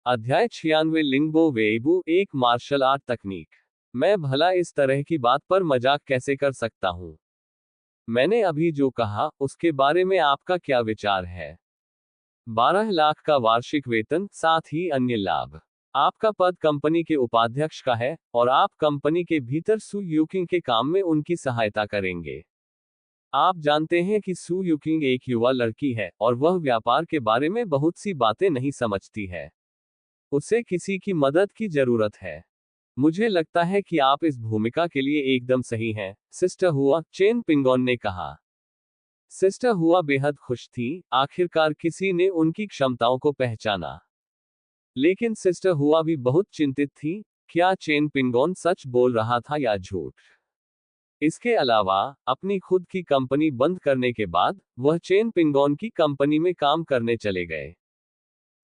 अध्याय 96 लिंगबो वेइबू एक martial art तकनीक। मैं भला इस तरह की बात पर मजाक कैसे कर सकता हूँ। मैंने अभी जो कहा उसके बारे में आपका क्या विचार है? 12 लाख का वार्षिक वेतन, साथ ही अन्य लाभ। आपका पद कंपनी के उपाध्यक्ष का है और आप कंपनी के भीतर सु यूकिंग के काम में उनकी सहायता करेंगे। आप जानते हैं कि सु यूकिंग एक युवा लड़की है और वह व्यापार के बारे में बहुत सी बातें नहीं समझती है। उसे किसी की मदद की जरूरत है। मुझे लगता है कि आप इस भूमिका के लिए एकदम सही हैं, सिस्टर हुआ, चेन पिंगोन ने कहा। सिस्टर हुआ बेहद खुश थी, आखिरकार किसी ने उनकी क्षमताओं को पहचाना। लेकिन सिस्टर हुआ भी बहुत चिंतित थी, क्या चेन पिंगोन सच बोल रहा था या झूठ। इसके अलावा, अपनी खुद की कंपनी बंद करने के बाद, वह चेन पिंगोन की कंपनी में काम करने चले गए।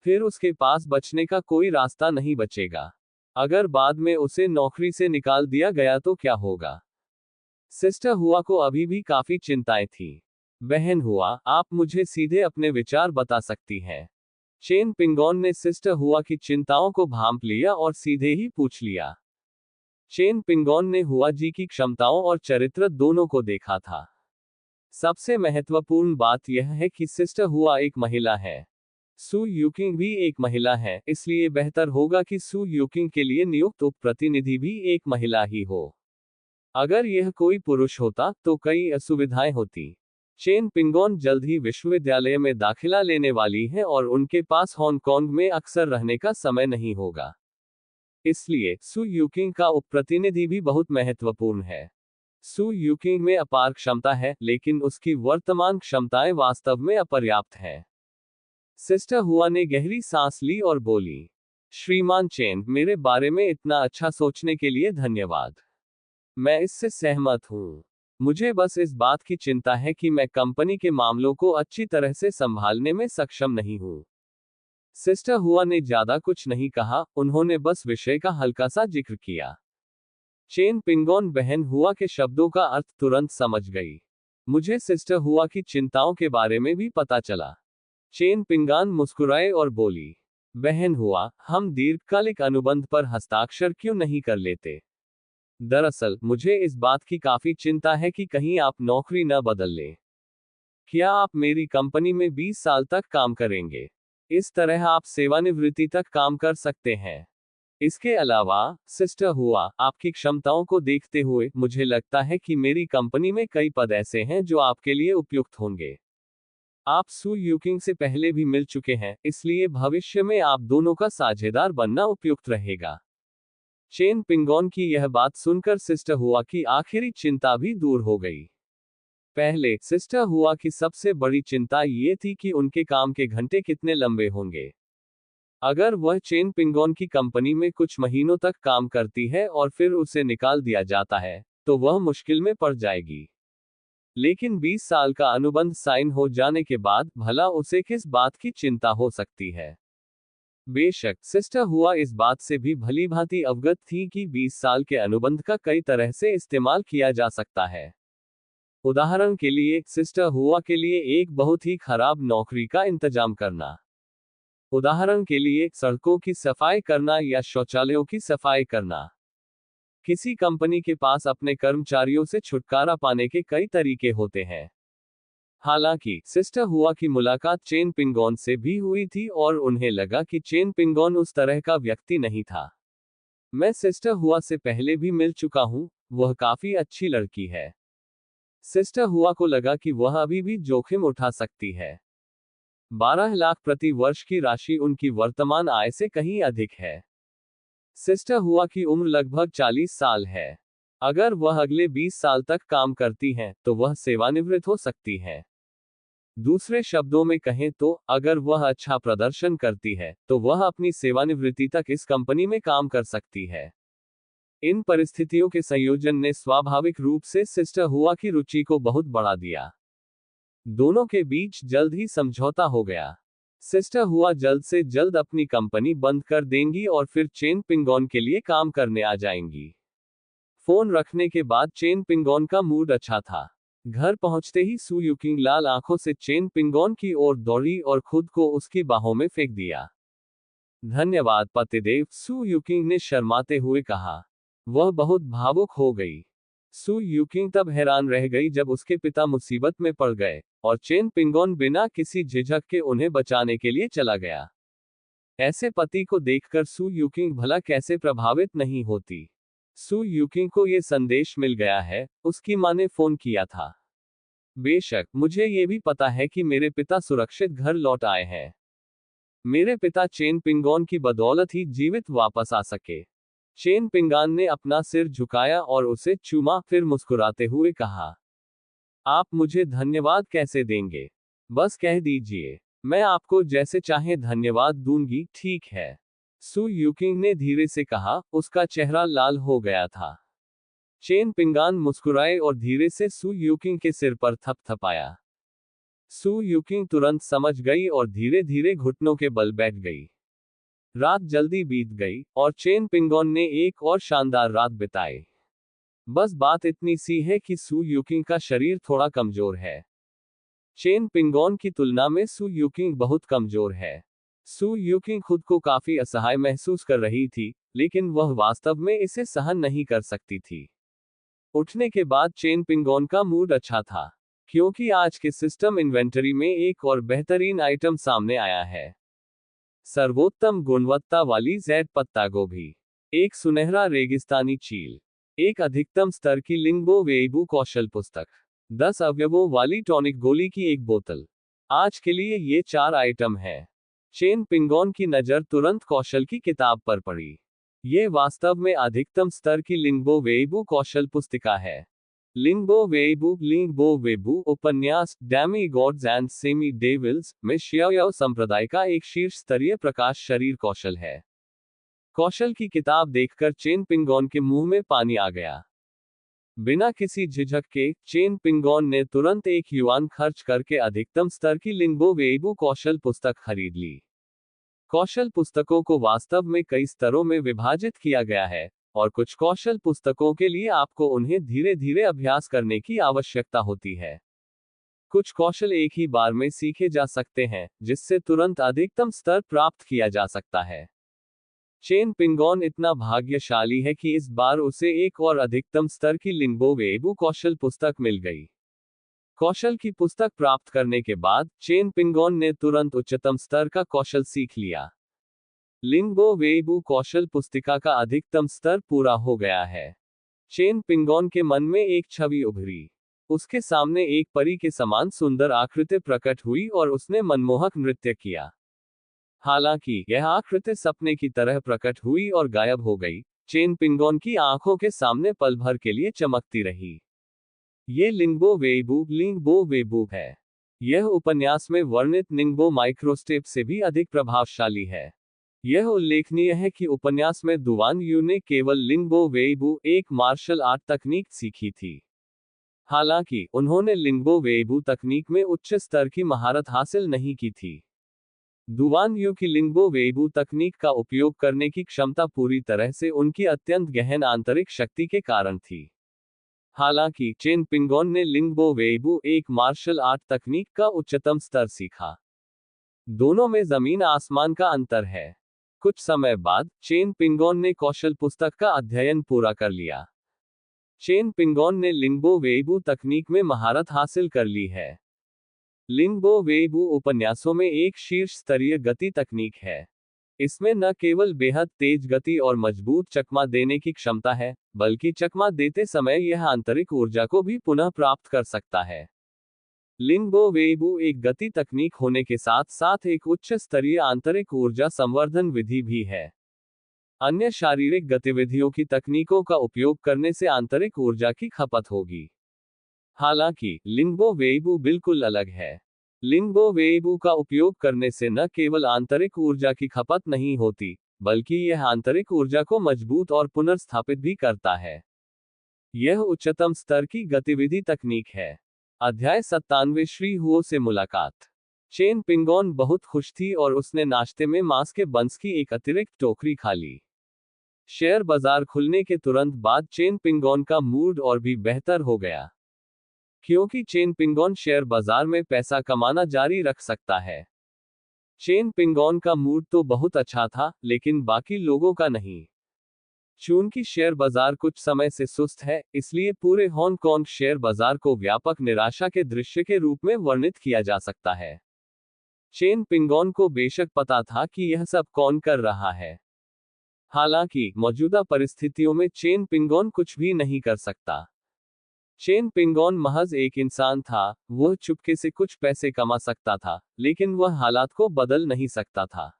फिर उसके पास बचने का कोई रास्ता नहीं बचेगा। अगर बाद में उसे नौकरी से निकाल दिया गया तो क्या होगा? सिस्टर हुआ को अभी भी काफी चिंताएं थी। बहन हुआ, आप मुझे सीधे अपने विचार बता सकती हैं। चेन पिंगोन ने सिस्टर हुआ की चिंताओं को भांप लिया और सीधे ही पूछ लिया। चेन पिंगोन ने हुआ जी की क्षमताओं और चरित्र दोनों को देखा था। सबसे महत्वपूर्ण बात यह है कि सिस्टर हुआ एक महिला है। सु यूकिंग भी एक महिला है, इसलिए बेहतर होगा कि सु यूकिंग के लिए नियुक्त उप प्रतिनिधि भी एक महिला ही हो। अगर यह कोई पुरुष होता तो कई असुविधाएं होती। चेन पिंगोन जल्द ही विश्वविद्यालय में दाखिला लेने वाली है और उनके पास हांगकांग में अक्सर रहने का समय नहीं होगा। इसलिए सु यूकिंग का उप प्रतिनिधि भी बहुत महत्वपूर्ण है। सु यूकिंग में अपार क्षमता है, लेकिन उसकी वर्तमान क्षमताएं वास्तव में अपर्याप्त हैं। सिस्टर हुआ ने गहरी सांस ली और बोली, श्रीमान चेन, मेरे बारे में इतना अच्छा सोचने के लिए धन्यवाद। मैं इससे सहमत हूँ। मुझे बस इस बात की चिंता है कि मैं कंपनी के मामलों को अच्छी तरह से संभालने में सक्षम नहीं हूँ। सिस्टर हुआ ने ज्यादा कुछ नहीं कहा, उन्होंने बस विषय का हल्का सा जिक्र किया। चेन पिंगोन बहन हुआ के शब्दों का अर्थ तुरंत समझ गई। मुझे सिस्टर हुआ की चिंताओं के बारे में भी पता चला। चेन पिंगान मुस्कुराए और बोली, बहन हुआ, हम दीर्घकालिक अनुबंध पर हस्ताक्षर क्यों नहीं कर लेते? दरअसल, मुझे इस बात की काफी चिंता है कि कहीं आप नौकरी न बदल लें। क्या आप मेरी कंपनी में 20 साल तक काम करेंगे? इस तरह आप सेवानिवृत्ति तक काम कर सकते हैं। इसके अलावा, सिस्टर हुआ, आपकी क्षमताओं को देखते हुए, मुझे लगता है कि मेरी कंपनी में कई पद ऐसे हैं जो आपके लिए उपयुक्त होंगे। आप सु यूकिंग से पहले भी मिल चुके हैं, इसलिए भविष्य में आप दोनों का साझेदार बनना उपयुक्त रहेगा। चेन पिंगोन की यह बात सुनकर सिस्टर हुआ की आखिरी चिंता भी दूर हो गई। पहले, सिस्टर हुआ की सबसे बड़ी चिंता ये थी कि उनके काम के घंटे कितने लंबे होंगे। अगर वह चेन पिंगोन की कंपनी में कुछ महीनों तक काम करती है और फिर उसे निकाल दिया जाता है, तो वह मुश्किल में पड़ जाएगी। लेकिन 20 साल का अनुबंध साइन हो जाने के बाद भला उसे किस बात की चिंता हो सकती है? बेशक, सिस्टर हुआ इस बात से भी भलीभांति अवगत थी कि 20 साल के अनुबंध का कई तरह से इस्तेमाल किया जा सकता है। उदाहरण के लिए, सिस्टर हुआ के लिए एक बहुत ही खराब नौकरी का इंतजाम करना। उदाहरण के लिए, सड़कों की सफाई करना या शौचालयों की सफाई करना। किसी कंपनी के पास अपने कर्मचारियों से छुटकारा पाने के कई तरीके होते हैं। हालांकि, सिस्टर हुआ की मुलाकात चेन पिंगोन से भी हुई थी और उन्हें लगा कि चेन पिंगोन उस तरह का व्यक्ति नहीं था। मैं सिस्टर हुआ से पहले भी मिल चुका हूं, वह काफी अच्छी लड़की है। सिस्टर हुआ को लगा कि वह अभी भी जोखिम उठा सकती है। 12 लाख प्रति वर्ष की राशि उनकी वर्तमान आय से कहीं अधिक है। सिस्टर हुआ की उम्र लगभग 40 साल है। अगर वह अगले 20 साल तक काम करती हैं, तो वह सेवानिवृत्त हो सकती हैं। दूसरे शब्दों में कहें तो, अगर वह अच्छा प्रदर्शन करती है, तो वह अपनी सेवानिवृत्ति तक इस कंपनी में काम कर सकती है। इन परिस्थितियों के संयोजन ने स्वाभाविक रूप से सिस्टर हुआ की रुचि को बहुत बढ़ा दिया। दोनों के बीच जल्द ही समझौता हो गया। सिस्टर हुआ जल्द से जल्द अपनी कंपनी बंद कर देंगी और फिर चेन पिंगोन के लिए काम करने आ जाएंगी। फोन रखने के बाद चेन पिंगोन का मूड अच्छा था। घर पहुंचते ही सु यूकिंग लाल आंखों से चेन पिंगोन की ओर दौड़ी और खुद को उसकी बाहों में फेंक दिया। धन्यवाद पतिदेव, सू यूकिंग ने शर्माते हुए कहा। वह बहुत भावुक हो गई। सू यूकिंग तब हैरान रह गई जब उसके पिता मुसीबत में पड़ गए और चेन पिंगोन बिना किसी झिझक के उन्हें बचाने के लिए चला गया। ऐसे पति को देखकर सू यूकिंग भला कैसे प्रभावित नहीं होती। सू यूकिंग को ये संदेश मिल गया है, उसकी मां ने फोन किया था। बेशक, मुझे ये भी पता है कि मेरे पिता सुरक्षित घर लौट आए हैं। मेरे पिता चेन पिंगोन की बदौलत ही जीवित वापस आ सके। चेन पिंगान ने अपना सिर झुकाया और उसे चूमा, फिर मुस्कुराते हुए कहा, आप मुझे धन्यवाद कैसे देंगे? बस कह दीजिए, मैं आपको जैसे चाहे धन्यवाद दूंगी, ठीक है? सू यूकिंग ने धीरे से कहा, उसका चेहरा लाल हो गया था। चेन पिंगान मुस्कुराए और धीरे से सू यूकिंग के सिर पर थपथपाया। सू यूकिंग तुरंत समझ गई और धीरे धीरे घुटनों के बल बैठ गई। रात जल्दी बीत गई और चेन पिंगोन ने एक और शानदार रात बिताई। बस बात इतनी सी है कि सू यूकिंग का शरीर थोड़ा कमजोर है। चेन पिंगोन की तुलना में सू यूकिंग बहुत कमजोर है। सू यूकिंग खुद को काफी असहाय महसूस कर रही थी, लेकिन वह वास्तव में इसे सहन नहीं कर सकती थी। उठने के बाद चेन पिंगोन का मूड अच्छा था, क्योंकि आज के सिस्टम इन्वेंटरी में एक और बेहतरीन आइटम सामने आया है। सर्वोत्तम गुणवत्ता वाली ज़ैड पत्ता गोभी, एक सुनहरा रेगिस्तानी चील, एक अधिकतम स्तर की लिंगबो वेइबू कौशल पुस्तक, 10 अवयवों वाली टॉनिक गोली की एक बोतल। आज के लिए ये 4 आइटम हैं। चेन पिंगोन की नज़र तुरंत कौशल की किताब पर पड़ी। ये वास्तव में अधिकतम स्तर की लिंगबो वेइबू कौशल पुस्तिका है। लिंगबो वेबू उपन्यास demi gods and semi devils में शियाओ संप्रदाय का एक शीर्ष स्तरीय प्रकाश शरीर कौशल है। कौशल की किताब देखकर चेन पिंगोन के मुंह में पानी आ गया। बिना किसी झिझक के चेन पिंगोन ने तुरंत 1 युआन खर्च करके अधिकतम स्तर की लिंगबो वेइबू कौशल पुस्तक खरीद ली। कौशल पुस्तकों को वास्तव में कई स्तरों में विभाजित किया गया है, और कुछ कौशल पुस्तकों के लिए आपको उन्हें धीरे धीरे अभ्यास करने की आवश्यकता होती है। कुछ कौशल एक ही बार में सीखे जा सकते हैं, जिससे तुरंत अधिकतम स्तर प्राप्त किया जा सकता है। चेन पिंगोन इतना भाग्यशाली है कि इस बार उसे एक और अधिकतम स्तर की लिंगबो वेइबू कौशल पुस्तक मिल गई। कौशल की पुस्तक प्राप्त करने के बाद चेन पिंगोन ने तुरंत उच्चतम स्तर का कौशल सीख लिया। लिंगबो वेइबू कौशल पुस्तिका का अधिकतम स्तर पूरा हो गया है। चेन पिंगोन के मन में एक छवि उभरी। उसके सामने एक परी के समान सुंदर आकृति प्रकट हुई और उसने मनमोहक नृत्य किया। हालांकि यह आकृति सपने की तरह प्रकट हुई और गायब हो गई, चेन पिंगोन की आंखों के सामने पल भर के लिए चमकती रही। ये लिंगबो वेबू है। यह उपन्यास में वर्णित निंगबो माइक्रोस्टेप से भी अधिक प्रभावशाली है। यह उल्लेखनीय है कि उपन्यास में दुवान यू ने केवल लिंगबो वेइबू, एक मार्शल आर्ट तकनीक सीखी थी। हालांकि उन्होंने लिंगबो वेइबू तकनीक में उच्च स्तर की महारत हासिल नहीं की थी। दुवान यू की लिंगबो वेइबू तकनीक का उपयोग करने की क्षमता पूरी तरह से उनकी अत्यंत गहन आंतरिक शक्ति के कारण थी। हालांकि चेन पिंगोन ने लिंगबो वेइबू, एक मार्शल आर्ट तकनीक का उच्चतम स्तर सीखा। दोनों में जमीन आसमान का अंतर है। कुछ समय बाद चेन पिंगोन ने कौशल पुस्तक का अध्ययन पूरा कर लिया। चेन पिंगोन ने लिंगबो वेइबू तकनीक में महारत हासिल कर ली है। लिंगबो वेइबू उपन्यासों में एक शीर्ष स्तरीय गति तकनीक है। इसमें न केवल बेहद तेज गति और मजबूत चकमा देने की क्षमता है, बल्कि चकमा देते समय यह आंतरिक ऊर्जा को भी पुनः प्राप्त कर सकता है। लिंगबो वेइबू एक गति तकनीक होने के साथ साथ एक उच्च स्तरीय आंतरिक ऊर्जा संवर्धन विधि भी है। अन्य शारीरिक गतिविधियों की तकनीकों का उपयोग करने से आंतरिक ऊर्जा की खपत होगी। हालांकि लिंगबो वेइबू बिल्कुल अलग है। लिंगबो वेइबू का उपयोग करने से न केवल आंतरिक ऊर्जा की खपत नहीं होती, बल्कि यह आंतरिक ऊर्जा को मजबूत और पुनर्स्थापित भी करता है। यह उच्चतम स्तर की गतिविधि तकनीक है। अध्याय 97 श्री हुओ से मुलाकात। चेन पिंगोन बहुत खुश थी और उसने नाश्ते में मांस के बंस की एक अतिरिक्त टोकरी खा ली। शेयर बाजार खुलने के तुरंत बाद चेन पिंगोन का मूड और भी बेहतर हो गया, क्योंकि चेन पिंगोन शेयर बाजार में पैसा कमाना जारी रख सकता है। चेन पिंगॉन का मूड तो बहुत अच्छा था, लेकिन बाकी लोगों का नहीं। चूंकि शेयर बाजार कुछ समय से सुस्त है, इसलिए पूरे हांगकांग शेयर बाजार को व्यापक निराशा के दृश्य के रूप में वर्णित किया जा सकता है। चेन पिंगॉन को बेशक पता था कि यह सब कौन कर रहा है। हालांकि मौजूदा परिस्थितियों में चेन पिंगॉन कुछ भी नहीं कर सकता। चेन पिंगॉन महज एक इंसान था, वह चुपके से कुछ पैसे कमा सकता था, लेकिन वह हालात को बदल नहीं सकता था।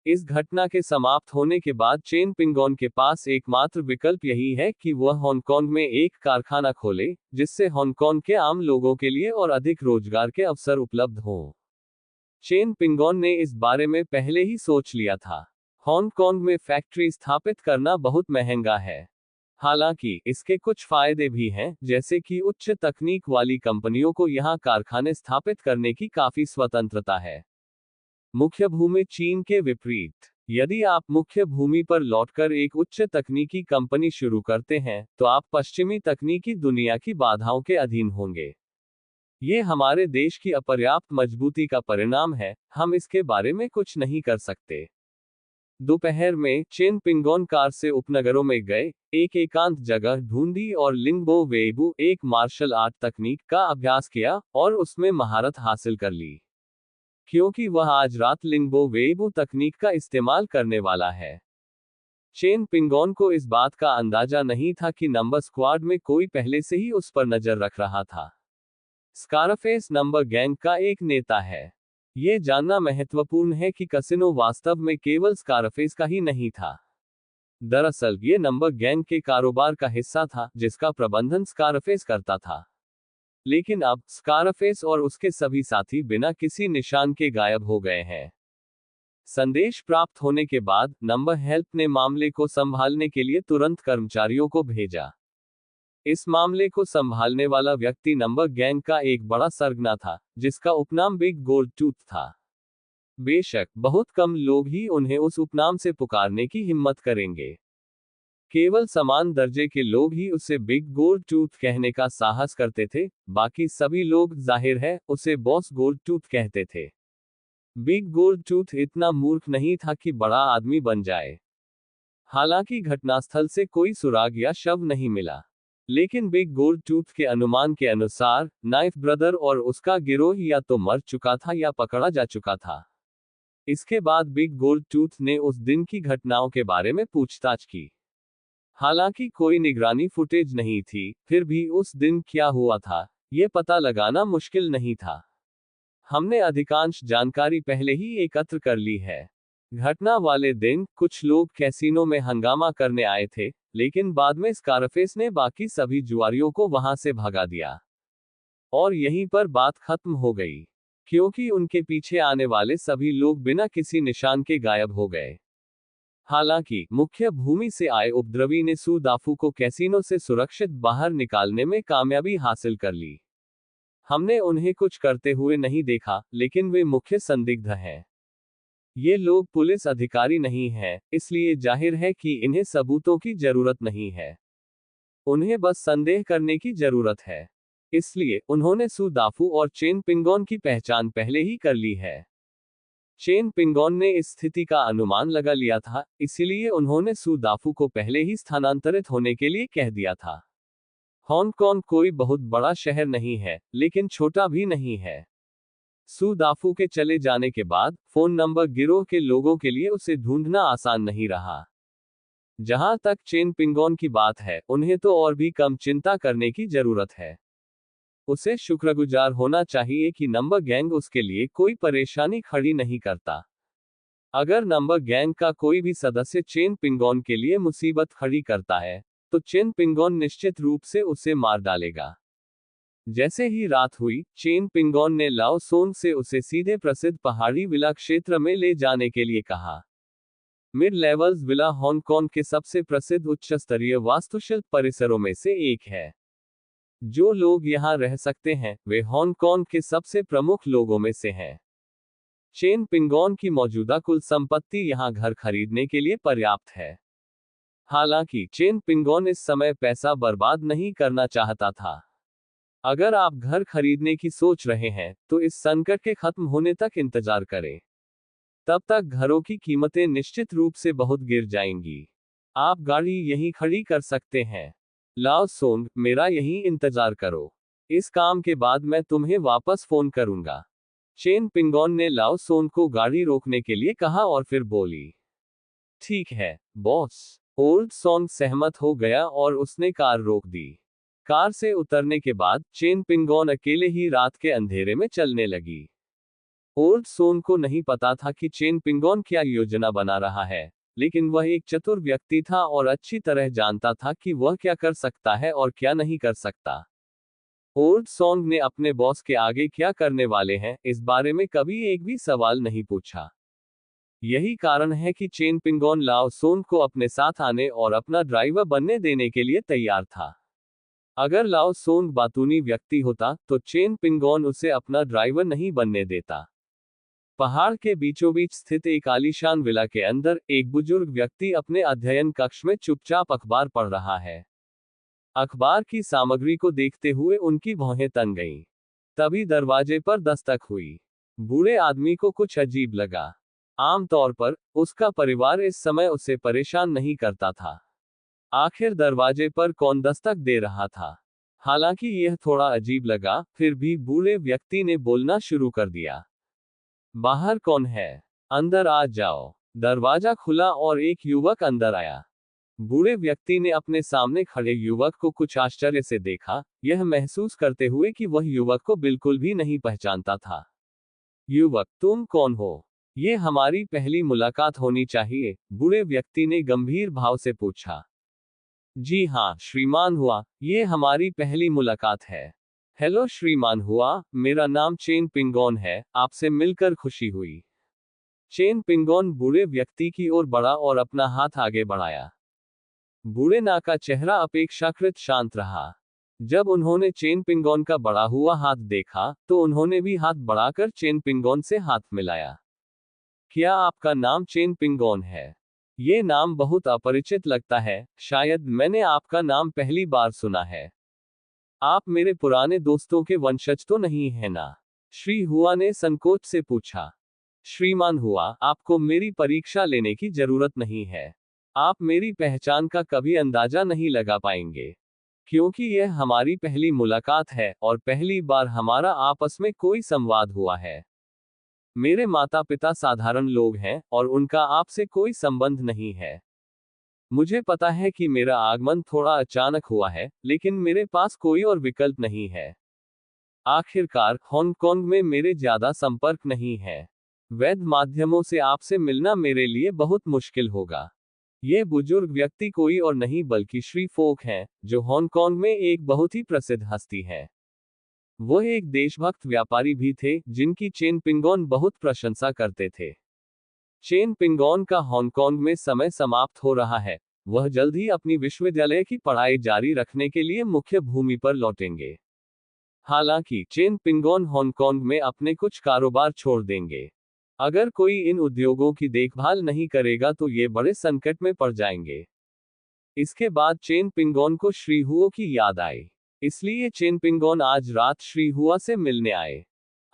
इस घटना के समाप्त होने के बाद चेन पिंगॉन के पास एकमात्र विकल्प यही है कि वह हांगकांग में एक कारखाना खोले, जिससे हांगकांग के आम लोगों के लिए और अधिक रोजगार के अवसर उपलब्ध हों। चेन पिंगॉन ने इस बारे में पहले ही सोच लिया था। हांगकांग में फैक्ट्री स्थापित करना बहुत महंगा है। हालांकि इसके कुछ फायदे भी हैं, जैसे कि उच्च तकनीक वाली कंपनियों को यहां कारखाने स्थापित करने की काफी स्वतंत्रता है। मुख्य भूमि चीन के विपरीत, यदि आप मुख्य भूमि पर लौटकर एक उच्च तकनीकी कंपनी शुरू करते हैं, तो आप पश्चिमी तकनीकी दुनिया की बाधाओं के अधीन होंगे। ये हमारे देश की अपर्याप्त मजबूती का परिणाम है, हम इसके बारे में कुछ नहीं कर सकते। दोपहर में चेन पिंगॉन कार से उपनगरों में गए, एक एकांत जगह ढूंढी और लिंगबो वेबू, एक मार्शल आर्ट तकनीक का अभ्यास किया और उसमें महारत हासिल कर ली, क्योंकि वह आज रात लिंगबो वेबू तकनीक का इस्तेमाल करने वाला है। चेन पिंगॉन को इस बात का अंदाजा नहीं था कि नंबर स्क्वाड में कोई पहले से ही उस पर नजर रख रहा था। स्कारफेस नंबर गैंग का एक नेता है। यह जानना महत्वपूर्ण है कि कसिनो वास्तव में केवल स्कारफेस का ही नहीं था। दरअसल ये नंबर गैंग के कारोबार का हिस्सा था, जिसका प्रबंधन स्कारफेस करता था। लेकिन अब स्कारफेस और उसके सभी साथी बिना किसी निशान के गायब हो गए हैं। संदेश प्राप्त होने के बाद नंबर हेल्प ने मामले को संभालने के लिए तुरंत कर्मचारियों को भेजा। इस मामले को संभालने वाला व्यक्ति नंबर गैंग का एक बड़ा सरगना था, जिसका उपनाम बिग गोल्ड टूथ था। बेशक बहुत कम लोग ही उन्हें उस उपनाम से पुकारने की हिम्मत करेंगे। केवल समान दर्जे के लोग ही उसे बिग गोल्ड टूथ कहने का साहस करते थे, बाकी सभी लोग जाहिर है उसे बॉस गोल्ड टूथ कहते थे। बिग गोल्ड टूथ इतना मूर्ख नहीं था कि बड़ा आदमी बन जाए। हालांकि घटनास्थल से कोई सुराग या शव नहीं मिला, लेकिन बिग गोल्ड टूथ के अनुमान के अनुसार नाइफ ब्रदर और उसका गिरोह या तो मर चुका था या पकड़ा जा चुका था। इसके बाद बिग गोल्ड टूथ ने उस दिन की घटनाओं के बारे में पूछताछ की। हालांकि कोई निगरानी फुटेज नहीं थी, फिर भी उस दिन क्या हुआ था, यह पता लगाना मुश्किल नहीं था। हमने अधिकांश जानकारी पहले ही एकत्र कर ली है। घटना वाले दिन कुछ लोग कैसीनो में हंगामा करने आए थे, लेकिन बाद में स्कारफेस ने बाकी सभी जुआरियों को वहां से भगा दिया और यहीं पर बात खत्म हो गई, क्योंकि उनके पीछे आने वाले सभी लोग बिना किसी निशान के गायब हो गए। हालांकि मुख्य भूमि से आए उपद्रवी ने सू दाफू को कैसीनो से सुरक्षित बाहर निकालने में कामयाबी हासिल कर ली। हमने उन्हें कुछ करते हुए नहीं देखा, लेकिन वे मुख्य संदिग्ध हैं। ये लोग पुलिस अधिकारी नहीं हैं, इसलिए जाहिर है कि इन्हें सबूतों की जरूरत नहीं है। उन्हें बस संदेह करने की जरूरत है। इसलिए उन्होंने सू दाफू और चेन पिंगॉन की पहचान पहले ही कर ली है। चेन पिंगॉन ने इस स्थिति का अनुमान लगा लिया था, इसलिए उन्होंने सू दाफू को पहले ही स्थानांतरित होने के लिए कह दिया था। हांगकांग कोई बहुत बड़ा शहर नहीं है, लेकिन छोटा भी नहीं है। सू दाफू के चले जाने के बाद फोन नंबर गिरोह के लोगों के लिए उसे ढूंढना आसान नहीं रहा। जहां तक चेन पिंगॉन की बात है, उन्हें तो और भी कम चिंता करने की जरूरत है। उसे शुक्रगुजार होना चाहिए कि नंबर गैंग उसके लिए कोई परेशानी खड़ी नहीं करता। अगर नंबर गैंग का कोई भी सदस्य चेन पिंगॉन के लिए मुसीबत खड़ी करता है, तो चेन पिंगॉन निश्चित रूप से उसे मार डालेगा। जैसे ही रात हुई, चेन पिंगॉन ने लाओ सोन से उसे सीधे प्रसिद्ध पहाड़ी विला क्षेत्र में ले जाने के लिए कहा। मिड लेवल्स विला हांगकांग के सबसे प्रसिद्ध उच्च स्तरीय वास्तुशिल्प परिसरों में से एक है। जो लोग यहां रह सकते हैं, वे हांगकांग के सबसे प्रमुख लोगों में से हैं। चेन पिंगॉन की मौजूदा कुल संपत्ति यहां घर खरीदने के लिए पर्याप्त है। हालांकि चेन पिंगॉन इस समय पैसा बर्बाद नहीं करना चाहता था। अगर आप घर खरीदने की सोच रहे हैं, तो इस संकट के खत्म होने तक इंतजार करें। तब तक घरों की कीमतें निश्चित रूप से बहुत गिर जाएंगी। आप गाड़ी यहीं खड़ी कर सकते हैं। लाओ सोंग, मेरा यहीं इंतजार करो। इस काम के बाद मैं तुम्हें वापस फोन करूंगा। चेन पिंगोन ने लाओ सोंग को गाड़ी रोकने के लिए कहा और फिर बोली, ठीक है बॉस। ओल्ड सॉन्ग सहमत हो गया और उसने कार रोक दी। कार से उतरने के बाद चेन पिंगोन अकेले ही रात के अंधेरे में चलने लगी। ओल्ड सोन को नहीं पता था कि चेन पिंगोन क्या योजना बना रहा है, लेकिन वह एक चतुर व्यक्ति था और अच्छी तरह जानता था कि वह क्या कर सकता है और क्या नहीं कर सकता। ओल्ड सॉन्ग ने अपने बॉस के आगे क्या करने वाले हैं इस बारे में कभी एक भी सवाल नहीं पूछा। यही कारण है कि चेन पिंगोन लाओ सोन को अपने साथ आने और अपना ड्राइवर बनने देने के लिए तैयार था। अगर लाओ सोन बातूनी व्यक्ति होता तो चेन पिंगोन उसे अपना ड्राइवर नहीं बनने देता। पहाड़ के बीचों बीच स्थित एक आलीशान विला के अंदर एक बुजुर्ग व्यक्ति अपने अध्ययन कक्ष में चुपचाप अखबार पढ़ रहा है। अखबार की सामग्री को देखते हुए उनकी भौहें तन गईं। तभी दरवाजे पर दस्तक हुई। बूढ़े आदमी को कुछ अजीब लगा। आमतौर पर उसका परिवार इस समय उसे परेशान नहीं करता था। आखिर दरवाजे पर कौन दस्तक दे रहा था? हालांकि यह थोड़ा अजीब लगा, फिर भी बूढ़े व्यक्ति ने बोलना शुरू कर दिया। बाहर कौन है? अंदर आ जाओ। दरवाजा खुला और एक युवक अंदर आया। बूढ़े व्यक्ति ने अपने सामने खड़े युवक को कुछ आश्चर्य से देखा, यह महसूस करते हुए कि वह युवक को बिल्कुल भी नहीं पहचानता था। युवक, तुम कौन हो? ये हमारी पहली मुलाकात होनी चाहिए, बूढ़े व्यक्ति ने गंभीर भाव से पूछा। जी हाँ श्रीमान हुआ, ये हमारी पहली मुलाकात है। हेलो श्रीमान हुआ, मेरा नाम चेन पिंगोन है, आपसे मिलकर खुशी हुई। चेन पिंगोन बूढ़े व्यक्ति की ओर बढ़ा और अपना हाथ आगे बढ़ाया। बूढ़े ना का चेहरा अपेक्षाकृत शांत रहा। जब उन्होंने चेन पिंगोन का बढ़ा हुआ हाथ देखा तो उन्होंने भी हाथ बढ़ाकर चेन पिंगोन से हाथ मिलाया। क्या आपका नाम चेन पिंगोन है? ये नाम बहुत अपरिचित लगता है, शायद मैंने आपका नाम पहली बार सुना है। आप मेरे पुराने दोस्तों के वंशज तो नहीं है ना? श्री हुआ ने संकोच से पूछा। श्रीमान हुआ, आपको मेरी परीक्षा लेने की जरूरत नहीं है। आप मेरी पहचान का कभी अंदाजा नहीं लगा पाएंगे, क्योंकि यह हमारी पहली मुलाकात है और पहली बार हमारा आपस में कोई संवाद हुआ है। मेरे माता पिता साधारण लोग हैं और उनका आपसे कोई संबंध नहीं है। मुझे पता है कि मेरा आगमन थोड़ा अचानक हुआ है, लेकिन मेरे पास कोई और विकल्प नहीं है। आखिरकार हांगकांग में मेरे ज्यादा संपर्क नहीं है। वैध माध्यमों से आपसे मिलना मेरे लिए बहुत मुश्किल होगा। ये बुजुर्ग व्यक्ति कोई और नहीं बल्कि श्री फोक हैं, जो हांगकांग में एक बहुत ही प्रसिद्ध हस्ती है। वह एक देशभक्त व्यापारी भी थे, जिनकी चेन पिंगोन बहुत प्रशंसा करते थे। चेन पिंगोन का हांगकांग में समय समाप्त हो रहा है। वह जल्द ही अपनी विश्वविद्यालय की पढ़ाई जारी रखने के लिए मुख्य भूमि पर लौटेंगे। हालांकि चेन पिंगोन हांगकांग में अपने कुछ कारोबार छोड़ देंगे। अगर कोई इन उद्योगों की देखभाल नहीं करेगा तो ये बड़े संकट में पड़ जाएंगे। इसके बाद चेन पिंगोन को श्री हुओ की याद आई, इसलिए चेन पिंगोन आज रात श्री हुआ से मिलने आए।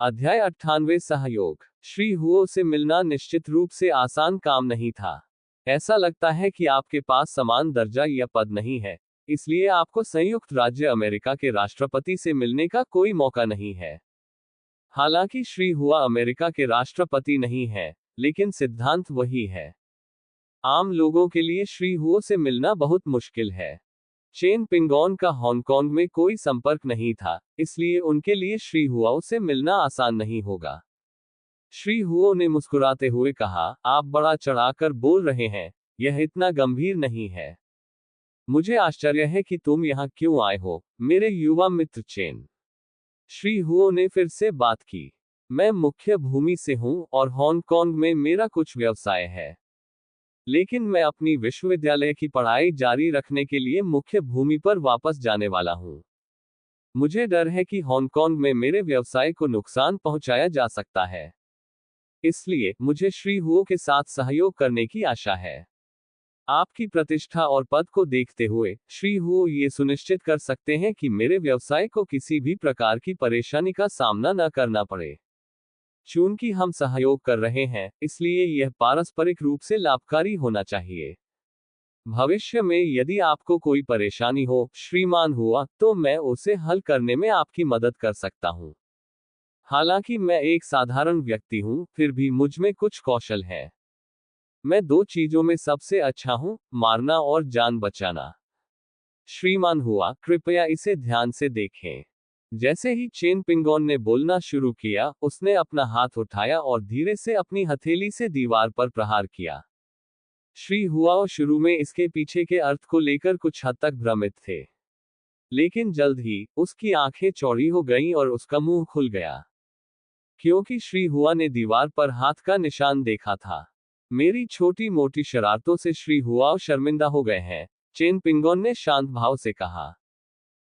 अध्याय 98 सहयोग। श्री हुओ से मिलना निश्चित रूप से आसान काम नहीं था। ऐसा लगता है कि आपके पास समान दर्जा या पद नहीं है, इसलिए आपको संयुक्त राज्य अमेरिका के राष्ट्रपति से मिलने का कोई मौका नहीं है। हालांकि श्री हुआ अमेरिका के राष्ट्रपति नहीं है, लेकिन सिद्धांत वही है। आम लोगों के लिए श्री हुओ से मिलना बहुत मुश्किल है। चेन पिंगोन का हांगकांग में कोई संपर्क नहीं था, इसलिए उनके लिए श्री हुओ से मिलना आसान नहीं होगा। श्री हुओ ने मुस्कुराते हुए कहा, आप बड़ा चढ़ाकर बोल रहे हैं, यह इतना गंभीर नहीं है। मुझे आश्चर्य है कि तुम यहाँ क्यों आए हो, मेरे युवा मित्र चेन। श्री हुओ ने फिर से बात की। मैं मुख्य भूमि से हूँ और हांगकांग में मेरा कुछ व्यवसाय है, लेकिन मैं अपनी विश्वविद्यालय की पढ़ाई जारी रखने के लिए मुख्य भूमि पर वापस जाने वाला हूँ। मुझे डर है कि हांगकांग में मेरे व्यवसाय को नुकसान पहुंचाया जा सकता है, इसलिए मुझे श्री हुओ के साथ सहयोग करने की आशा है। आपकी प्रतिष्ठा और पद को देखते हुए श्री हुओ ये सुनिश्चित कर सकते हैं कि मेरे व्यवसाय को किसी भी प्रकार की परेशानी का सामना न करना पड़े। चूंकि हम सहयोग कर रहे हैं, इसलिए यह पारस्परिक रूप से लाभकारी होना चाहिए। भविष्य में यदि आपको कोई परेशानी हो, श्रीमान हुआ, तो मैं उसे हल करने में आपकी मदद कर सकता हूं। हालांकि मैं एक साधारण व्यक्ति हूं, फिर भी मुझ में कुछ कौशल है। मैं दो चीजों में सबसे अच्छा हूं, मारना और जान बचाना। श्रीमान हुआ, कृपया इसे ध्यान से देखें। जैसे ही चेन पिंगोन ने बोलना शुरू किया, उसने अपना हाथ उठाया और धीरे से अपनी हथेली से दीवार पर प्रहार किया। श्री हुआओ शुरू में इसके पीछे के अर्थ को लेकर कुछ हद तक भ्रमित थे, लेकिन जल्द ही उसकी आंखें चौड़ी हो गईं और उसका मुंह खुल गया, क्योंकि श्री हुआ ने दीवार पर हाथ का निशान देखा था। मेरी छोटी मोटी शरारतों से श्री हुआओ शर्मिंदा हो गए हैं, चेन पिंगोन ने शांत भाव से कहा।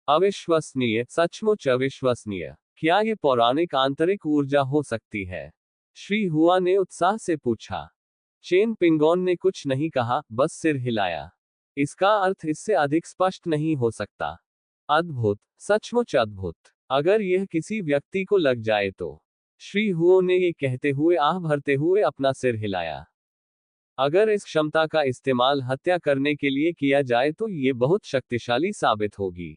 अविश्वसनीय, सचमुच अविश्वसनीय। क्या ये पौराणिक आंतरिक ऊर्जा हो सकती है? श्री हुआ ने उत्साह से पूछा। चेन पिंगोन ने कुछ नहीं कहा, बस सिर हिलाया। इसका अर्थ इससे अधिक स्पष्ट नहीं हो सकता। अद्भुत, सचमुच अद्भुत। अगर यह किसी व्यक्ति को लग जाए तो। श्री हुओ ने ये कहते हुए आह भरते हुए अपना सिर हिलाया। अगर इस क्षमता का इस्तेमाल हत्या करने के लिए किया जाए तो ये बहुत शक्तिशाली साबित होगी।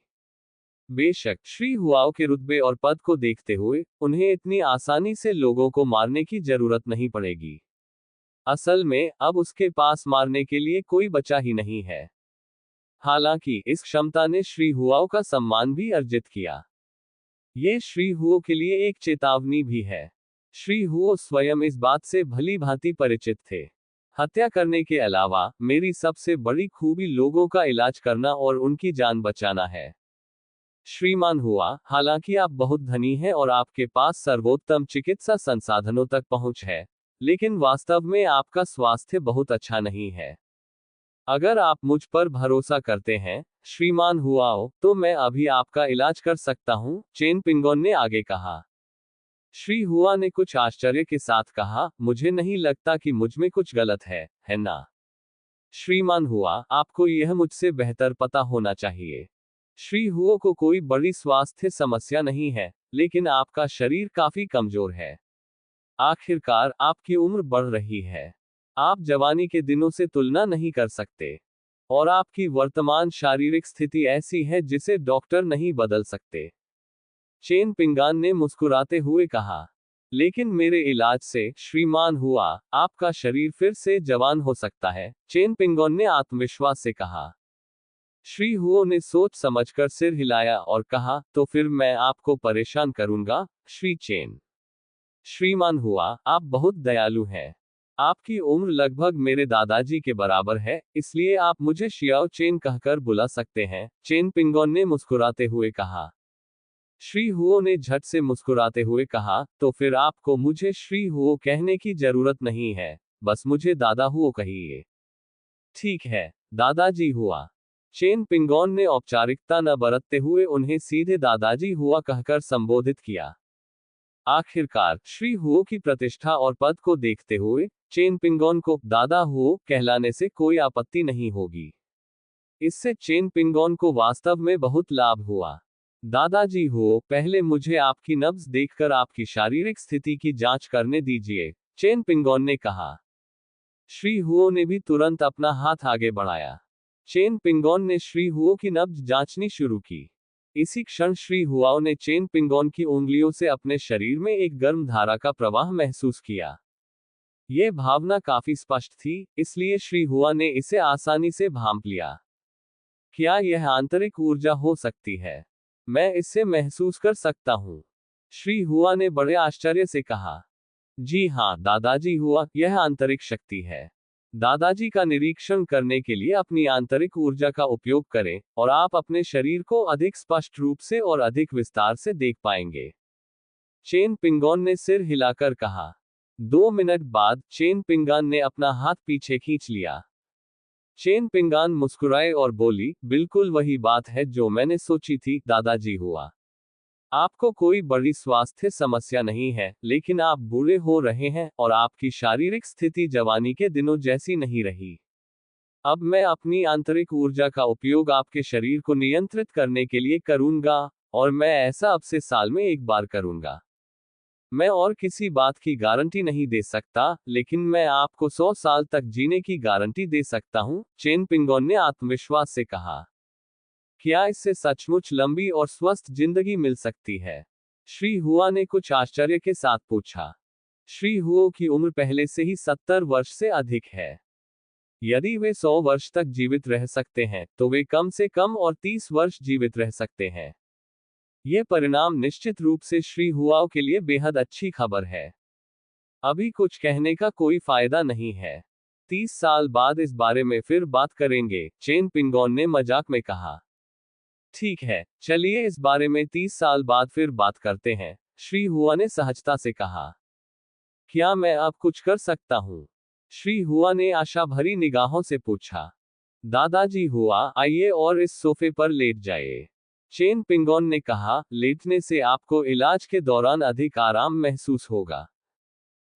बेशक, श्री हुआओ के रुतबे और पद को देखते हुए, उन्हें इतनी आसानी से लोगों को मारने की जरूरत नहीं पड़ेगी। असल में, अब उसके पास मारने के लिए कोई बचा ही नहीं है। हालांकि, इस क्षमता ने श्री हुआओ का सम्मान भी अर्जित किया। ये श्री हुओ के लिए एक चेतावनी भी है। श्री हुओ स्वयं इस बात से भली भांति परिचित थे। हत्या करने के अलावा, मेरी सबसे बड़ी खूबी लोगों का इलाज करना और उनकी जान बचाना है। श्रीमान हुआ, हालांकि आप बहुत धनी हैं और आपके पास सर्वोत्तम चिकित्सा संसाधनों तक पहुंच है, लेकिन वास्तव में आपका स्वास्थ्य बहुत अच्छा नहीं है। अगर आप मुझ पर भरोसा करते हैं, श्रीमान हुआओ, तो मैं अभी आपका इलाज कर सकता हूं, चेन पिंगोन ने आगे कहा। श्री हुआ ने कुछ आश्चर्य के साथ कहा, मुझे नहीं लगता कि मुझ में कुछ गलत है ना? श्रीमान हुआ, आपको यह मुझसे बेहतर पता होना चाहिए। श्री हुओ को कोई बड़ी स्वास्थ्य समस्या नहीं है, लेकिन आपका शरीर काफी कमजोर है। आखिरकार, आपकी उम्र बढ़ रही है। आप जवानी के दिनों से तुलना नहीं कर सकते। और आपकी वर्तमान शारीरिक स्थिति ऐसी है जिसे डॉक्टर नहीं बदल सकते। चेन पिंगान ने मुस्कुराते हुए कहा। लेकिन मेरे इलाज से, श्रीमान हुआ, आपका शरीर फिर से जवान हो सकता है, चेन पिंगोन ने आत्मविश्वास से कहा। श्री हुओ ने सोच समझकर सिर हिलाया और कहा, तो फिर मैं आपको परेशान करूंगा, श्री चेन। श्रीमान हुआ, आप बहुत दयालु हैं। आपकी उम्र लगभग मेरे दादाजी के बराबर है, इसलिए आप मुझे शियाओ चेन कहकर बुला सकते हैं, चेन पिंगोन ने मुस्कुराते हुए कहा। श्री हुओ ने झट से मुस्कुराते हुए कहा, तो फिर आपको मुझे श्री हुओ कहने की जरूरत नहीं है, बस मुझे दादा हुओ कहिए। ठीक है, दादाजी हुआ। चेन पिंगोन ने औपचारिकता न बरतते हुए उन्हें सीधे दादाजी हुआ कहकर संबोधित किया। आखिरकार, श्री हुओ की प्रतिष्ठा और पद को देखते हुए, चेन पिंगोन को दादा हुओ कहलाने से कोई आपत्ति नहीं होगी। इससे चेन पिंगोन को वास्तव में बहुत लाभ हुआ। दादाजी हुओ, पहले मुझे आपकी नब्ज देखकर आपकी शारीरिक स्थिति की जांच करने दीजिए, चेन पिंगोन ने कहा। श्री हुओ ने भी तुरंत अपना हाथ आगे बढ़ाया। चेन पिंगोन ने श्री हुओ की नब्ज जांचनी शुरू की। इसी क्षण श्री हुआओ ने चेन पिंगोन की उंगलियों से अपने शरीर में एक गर्म धारा का प्रवाह महसूस किया। यह भावना काफी स्पष्ट थी, इसलिए श्री हुआ ने इसे आसानी से भांप लिया। क्या यह आंतरिक ऊर्जा हो सकती है? मैं इसे महसूस कर सकता हूं। श्री हुआ ने बड़े आश्चर्य से कहा। जी हाँ, दादाजी हुआ, यह आंतरिक शक्ति है। दादाजी का निरीक्षण करने के लिए अपनी आंतरिक ऊर्जा का उपयोग करें, और आप अपने शरीर को अधिक स्पष्ट रूप से और अधिक विस्तार से देख पाएंगे। चेन पिंगोन ने सिर हिलाकर कहा। 2 मिनट बाद, चेन पिंगान ने अपना हाथ पीछे खींच लिया। चेन पिंगान मुस्कुराए और बोली, बिल्कुल वही बात है जो मैंने सोची थी, दादाजी हुआ। आपको कोई बड़ी स्वास्थ्य समस्या नहीं है, लेकिन आप बूढ़े हो रहे हैं, और आपकी शारीरिक स्थिति जवानी के दिनों जैसी नहीं रही। अब मैं अपनी आंतरिक ऊर्जा का उपयोग आपके शरीर को नियंत्रित करने के लिए करूंगा, और मैं ऐसा अब से साल में एक बार करूंगा। मैं और किसी बात की गारंटी नहीं दे सकता, लेकिन मैं आपको 100 साल तक जीने की गारंटी दे सकता हूं, चेन पिंगोन ने आत्मविश्वास से कहा। क्या इससे सचमुच लंबी और स्वस्थ जिंदगी मिल सकती है? श्री हुआ ने कुछ आश्चर्य के साथ पूछा। श्री हुओ की उम्र पहले से ही 70 वर्ष से अधिक है। यदि वे 100 वर्ष तक जीवित रह सकते हैं, तो वे कम से कम और 30 वर्ष जीवित रह सकते हैं। ये परिणाम निश्चित रूप से श्री हुआओ के लिए बेहद अच्छी खबर है। अभी कुछ कहने का कोई फायदा नहीं है। 30 साल बाद इस बारे में फिर बात करेंगे, चेन पिंगोन ने मजाक में कहा। ठीक है, चलिए इस बारे में 30 साल बाद फिर बात करते हैं, श्री हुआ ने सहजता से कहा। क्या मैं अब कुछ कर सकता हूँ? श्री हुआ ने आशा भरी निगाहों से पूछा। दादाजी हुआ, आइए और इस सोफे पर लेट जाइए। चेन पिंगोन ने कहा, लेटने से आपको इलाज के दौरान अधिक आराम महसूस होगा।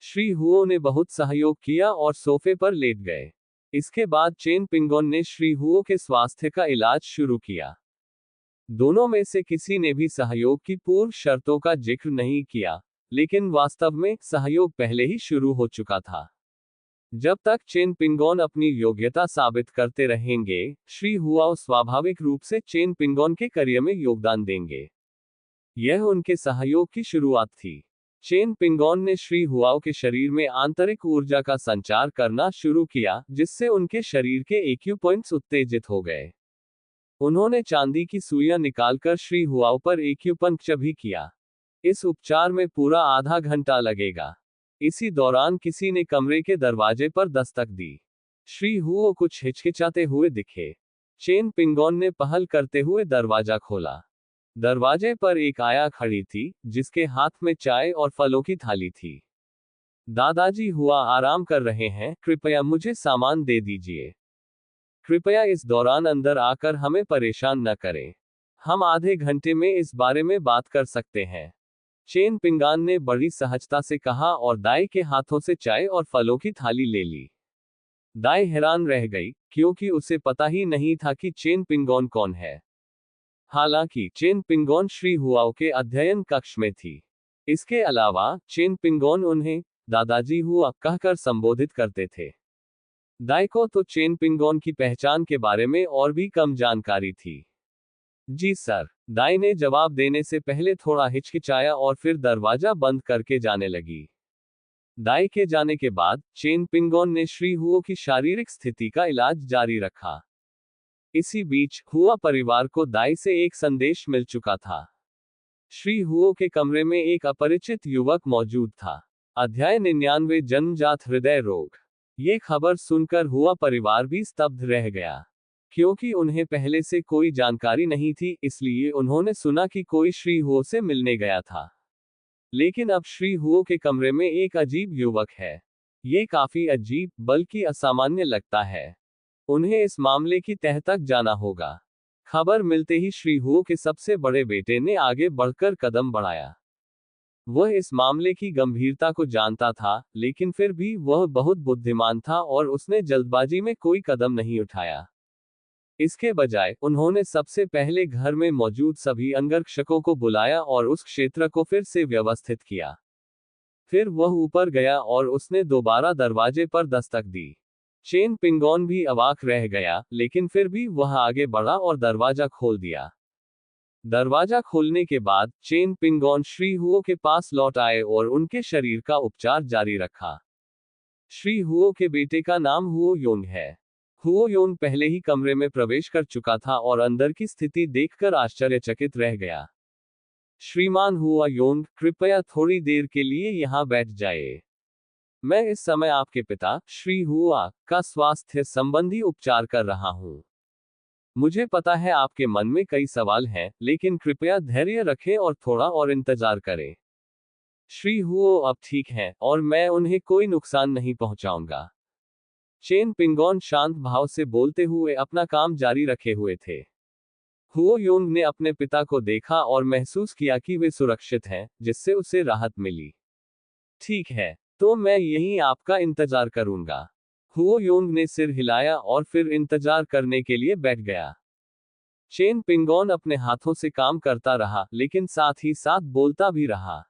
श्री हुओ ने बहुत सहयोग किया और सोफे पर लेट गए। इसके बाद चेन पिंगोन ने श्री हुओ के स्वास्थ्य का इलाज शुरू किया। दोनों में से किसी ने भी सहयोग की पूर्व शर्तों का जिक्र नहीं किया, लेकिन वास्तव में सहयोग पहले ही शुरू हो चुका था। जब तक चेन पिंगोन अपनी योग्यता साबित करते रहेंगे, श्री हुआओ स्वाभाविक रूप से चेन पिंगोन के करियर में योगदान देंगे। यह उनके सहयोग की शुरुआत थी। चेन पिंगोन ने श्री हुआओ के शरीर में आंतरिक ऊर्जा का संचार करना शुरू किया, जिससे उनके शरीर के EQ पॉइंट्स उत्तेजित हो गए। उन्होंने चांदी की सुइयां निकालकर श्री हुआओ पर एक्यूपंक्चर भी किया। इस उपचार में पूरा आधा घंटा लगेगा। इसी दौरान किसी ने कमरे के दरवाजे पर दस्तक दी। श्री हुओ कुछ हिचकिचाते हुए दिखे। चेन पिंगोन ने पहल करते हुए दरवाजा खोला। दरवाजे पर एक आया खड़ी थी, जिसके हाथ में चाय और फलों की थाली थी। दादाजी हुआ आराम कर रहे हैं, कृपया मुझे सामान दे दीजिए। कृपया इस दौरान अंदर आकर हमें परेशान न करें। हम आधे घंटे में इस बारे में बात कर सकते हैं। चेन पिंगान ने बड़ी सहजता से कहा और दाई के हाथों से चाय और फलों की थाली ले ली। दाई हैरान रह गई, क्योंकि उसे पता ही नहीं था कि चेन पिंगोन कौन है। हालांकि चेन पिंगोन श्री हुआओ के अध्ययन कक्ष में थी। इसके अलावा चेन पिंगोन उन्हें दादाजी हुआ कहकर संबोधित करते थे। दाई को तो चेन पिंगोन की पहचान के बारे में और भी कम जानकारी थी। जी सर, दाई ने जवाब देने से पहले थोड़ा हिचकिचाया और फिर दरवाजा बंद करके जाने लगी। दाई के जाने के बाद चेन पिंगोन ने श्री हुओ की शारीरिक स्थिति का इलाज जारी रखा। इसी बीच हुआ परिवार को दाई से एक संदेश मिल चुका था। श्री हुओ के कमरे में एक अपरिचित युवक मौजूद था। अध्याय 99 जन्मजात हृदय रोग। ये खबर सुनकर हुआ परिवार भी स्तब्ध रह गया। क्योंकि उन्हें पहले से कोई जानकारी नहीं थी, इसलिए उन्होंने सुना कि कोई श्री हुओ से मिलने गया था। लेकिन अब श्री हुओ के कमरे में एक अजीब युवक है। ये काफी अजीब, बल्कि असामान्य लगता है। उन्हें इस मामले की तह तक जाना होगा। खबर मिलते ही श्री हुओ के सबसे बड़े बेटे ने आगे बढ़कर कदम बढ़ाया। वह इस मामले की गंभीरता को जानता था, लेकिन फिर भी वह बहुत बुद्धिमान था और उसने जल्दबाजी में कोई कदम नहीं उठाया। इसके बजाय उन्होंने सबसे पहले घर में मौजूद सभी अंगरक्षकों को बुलाया और उस क्षेत्र को फिर से व्यवस्थित किया। फिर वह ऊपर गया और उसने दोबारा दरवाजे पर दस्तक दी। चेन पिंगोन भी अवाक रह गया, लेकिन फिर भी वह आगे बढ़ा और दरवाजा खोल दिया। दरवाजा खोलने के बाद चेन पिंगोन श्री हुओ के पास लौट आए और उनके शरीर का उपचार जारी रखा। श्री हुओ के बेटे का नाम हुओ योंग है। हुओ योंग पहले ही कमरे में प्रवेश कर चुका था और अंदर की स्थिति देखकर आश्चर्यचकित रह गया। श्रीमान हुआ योंग, कृपया थोड़ी देर के लिए यहाँ बैठ जाइए। मैं इस समय आपके पिता श्री हुआ का स्वास्थ्य संबंधी उपचार कर रहा हूँ। मुझे पता है आपके मन में कई सवाल हैं, लेकिन कृपया धैर्य रखें और थोड़ा और इंतजार करें। श्री हुओ अब ठीक हैं और मैं उन्हें कोई नुकसान नहीं पहुंचाऊंगा। चेन पिंगोन शांत भाव से बोलते हुए अपना काम जारी रखे हुए थे। हुओ योंग ने अपने पिता को देखा और महसूस किया कि वे सुरक्षित हैं, जिससे उसे राहत मिली। ठीक है, तो मैं यहीं आपका इंतजार करूंगा। हुओ योंग ने सिर हिलाया और फिर इंतजार करने के लिए बैठ गया। चेन पिंगोन अपने हाथों से काम करता रहा, लेकिन साथ ही साथ बोलता भी रहा।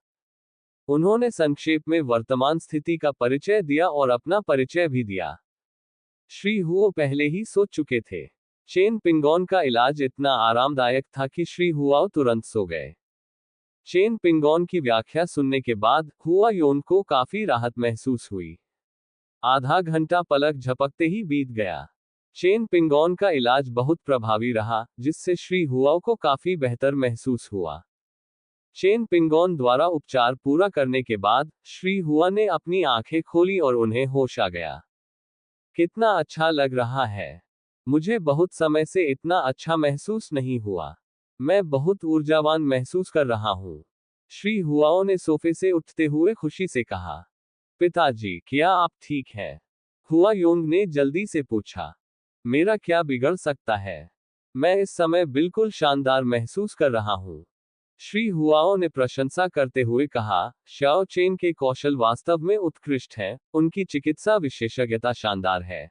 उन्होंने संक्षेप में वर्तमान स्थिति का परिचय दिया और अपना परिचय भी दिया। श्री हुओ पहले ही सोच चुके थे। चेन पिंगोन का इलाज इतना आरामदायक था कि श्री हुआओ तुरंत सो गए। चेन पिंगोन की व्याख्या सुनने के बाद हुआ योन को काफी राहत महसूस हुई। आधा घंटा पलक झपकते ही बीत गया। चेन पिंगोन का इलाज बहुत प्रभावी रहा, जिससे श्री हुआओ को काफी बेहतर महसूस हुआ। चेन पिंगोन द्वारा उपचार पूरा करने के बाद श्री हुआ ने अपनी आंखें खोली और उन्हें होश आ गया। कितना अच्छा लग रहा है। मुझे बहुत समय से इतना अच्छा महसूस नहीं हुआ। मैं बहुत ऊर्जावान महसूस कर रहा हूँ। श्री हुआओ ने सोफे से उठते हुए खुशी से कहा। पिताजी, क्या आप ठीक हैं? हुआ योंग ने जल्दी से पूछा। मेरा क्या बिगड़ सकता है? मैं इस समय बिल्कुल शानदार महसूस कर रहा हूँ। श्री हुआओ ने प्रशंसा करते हुए कहा, शाओ चेन के कौशल वास्तव में उत्कृष्ट हैं, उनकी चिकित्सा विशेषज्ञता शानदार है।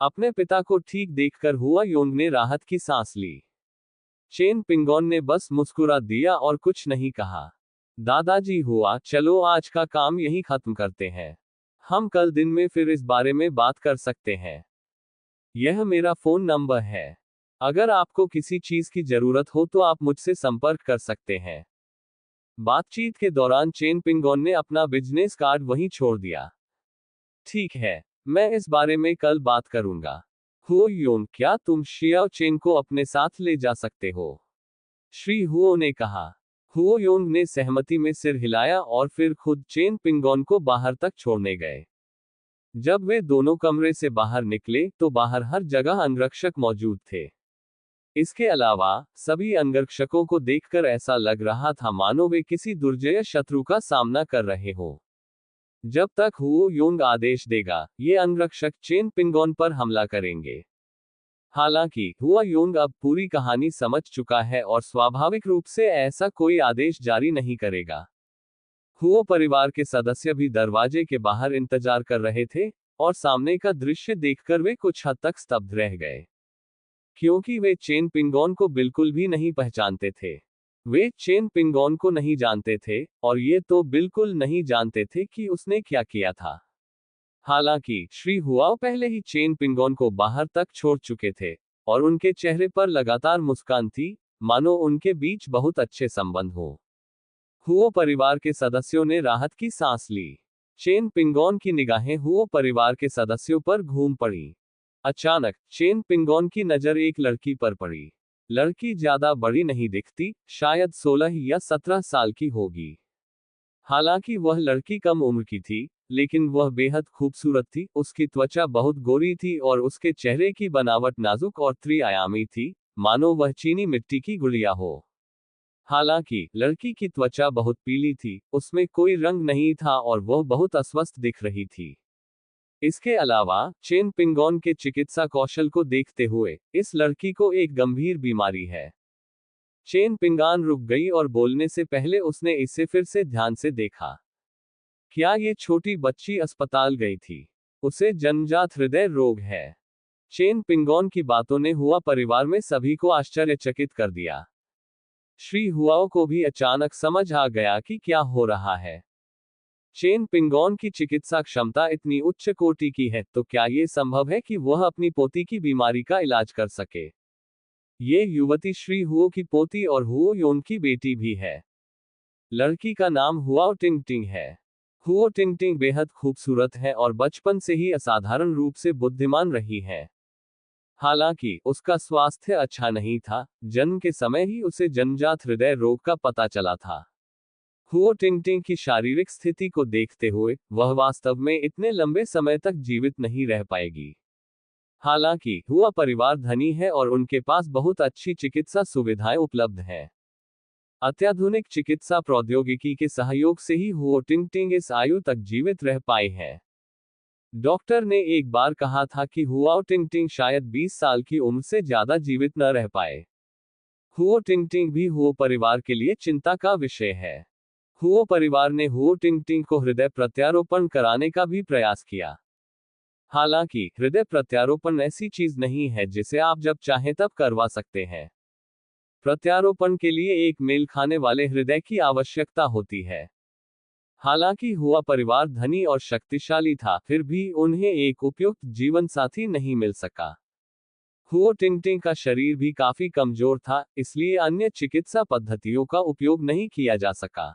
अपने पिता को ठीक देखकर हुआ योंग ने राहत की सांस ली। चेन पिंगोन ने बस मुस्कुरा दिया और कुछ नहीं कहा। दादाजी हुआ, चलो आज का काम यहीं खत्म करते हैं। हम कल दिन में फिर इस बारे में बात कर सकते हैं। यह मेरा फोन नंबर है। अगर आपको किसी चीज की जरूरत हो तो आप मुझसे संपर्क कर सकते हैं। बातचीत के दौरान चेन पिंगोन ने अपना बिजनेस कार्ड वहीं छोड़ दिया। ठीक है, मैं इस बारे में कल बात करूंगा। हुओ योन, क्या तुम शियाओ चेन को अपने साथ ले जा सकते हो? श्री हुओ ने कहा। हुओ योंग ने सहमति में सिर हिलाया और फिर खुद चेन पिंगोन को बाहर तक छोड़ने गए। जब वे दोनों कमरे से बाहर निकले तो बाहर हर जगह अंगरक्षक मौजूद थे। इसके अलावा सभी अंगरक्षकों को देखकर ऐसा लग रहा था मानो वे किसी दुर्जय शत्रु का सामना कर रहे हो। जब तक हुओ योंग आदेश देगा, ये अंगरक्षक चेन पिंगोन पर हमला करेंगे। हालांकि हुआ योंग अब पूरी कहानी समझ चुका है और स्वाभाविक रूप से ऐसा कोई आदेश जारी नहीं करेगा। हुओ परिवार के सदस्य भी दरवाजे के बाहर इंतजार कर रहे थे और सामने का दृश्य देखकर वे कुछ हद तक स्तब्ध रह गए, क्योंकि वे चेन पिंगोन को बिल्कुल भी नहीं पहचानते थे। वे चेन पिंगोन को नहीं जानते थे और ये तो बिल्कुल नहीं जानते थे कि उसने क्या किया था। हालांकि श्री हुआओ पहले ही चेन पिंगोन को बाहर तक छोड़ चुके थे और उनके चेहरे पर लगातार मुस्कान थी, मानो उनके बीच बहुत अच्छे संबंध हो। हुओ परिवार के सदस्यों ने राहत की सांस ली। चेन पिंगोन की निगाहें हुओ परिवार के सदस्यों पर घूम पड़ी। अचानक चेन पिंगोन की नजर एक लड़की पर पड़ी। लड़की ज्यादा बड़ी नहीं दिखती, शायद 16 या 17 साल की होगी। हालांकि वह लड़की कम उम्र की थी, लेकिन वह बेहद खूबसूरत थी। उसकी त्वचा बहुत गोरी थी और उसके चेहरे की बनावट नाजुक और त्रिआयामी थी, मानो वह चीनी मिट्टी की गुड़िया हो। हालांकि लड़की की त्वचा बहुत पीली थी, उसमें कोई रंग नहीं था और वह बहुत अस्वस्थ दिख रही थी। इसके अलावा चेन पिंगोन के चिकित्सा कौशल को देखते हुए इस लड़की को एक गंभीर बीमारी है। चेन पिंगान रुक गई और बोलने से पहले उसने इसे फिर से ध्यान से देखा। क्या ये छोटी बच्ची अस्पताल गई थी? उसे जन्मजात हृदय रोग है। चेन पिंगोन की बातों ने हुआ परिवार में सभी को आश्चर्यचकित कर दिया। श्री हुआओ को भी अचानक समझ आ गया कि क्या हो रहा है। चेन पिंगोन की चिकित्सा क्षमता इतनी उच्च कोटि की है, तो क्या ये संभव है कि वह अपनी पोती की बीमारी का इलाज कर सके? ये युवती श्री हुओ की पोती और हुओ योन की बेटी भी है। लड़की का नाम हुआओ टिंगटिंग है। हुओ टिंगटिंग बेहद खूबसूरत है और बचपन से ही असाधारण रूप से बुद्धिमान रही है। हालांकि उसका स्वास्थ्य अच्छा नहीं था, जन्म के समय ही उसे जन्मजात हृदय रोग का पता चला था। हुओ टिंगटिंग की शारीरिक स्थिति को देखते हुए वह वास्तव में इतने लंबे समय तक जीवित नहीं रह पाएगी। हालांकि हुआ परिवार धनी है और उनके पास बहुत अच्छी चिकित्सा सुविधाएं उपलब्ध हैं। अत्याधुनिक चिकित्सा प्रौद्योगिकी के सहयोग से ही हुओ टिंगटिंग इस आयु तक जीवित रह पाए हैं। डॉक्टर ने एक बार कहा था कि हुआओ टिंगटिंग शायद 20 साल की उम्र से ज्यादा जीवित न रह पाए। हुओ टिंगटिंग भी हुओ परिवार के लिए चिंता का विषय है। हुओ परिवार ने हुओ टिंगटिंग को हृदय प्रत्यारोपण कराने का भी प्रयास किया। हालांकि हृदय प्रत्यारोपण ऐसी चीज नहीं है जिसे आप जब चाहें तब करवा सकते हैं। प्रत्यारोपण के लिए एक मेल खाने वाले हृदय की आवश्यकता होती है। हालांकि हुआ परिवार धनी और शक्तिशाली था, फिर भी उन्हें एक उपयुक्त जीवन साथी नहीं मिल सका। हुओ टिंगटिंग का शरीर भी काफी कमजोर था, इसलिए अन्य चिकित्सा पद्धतियों का उपयोग नहीं किया जा सका।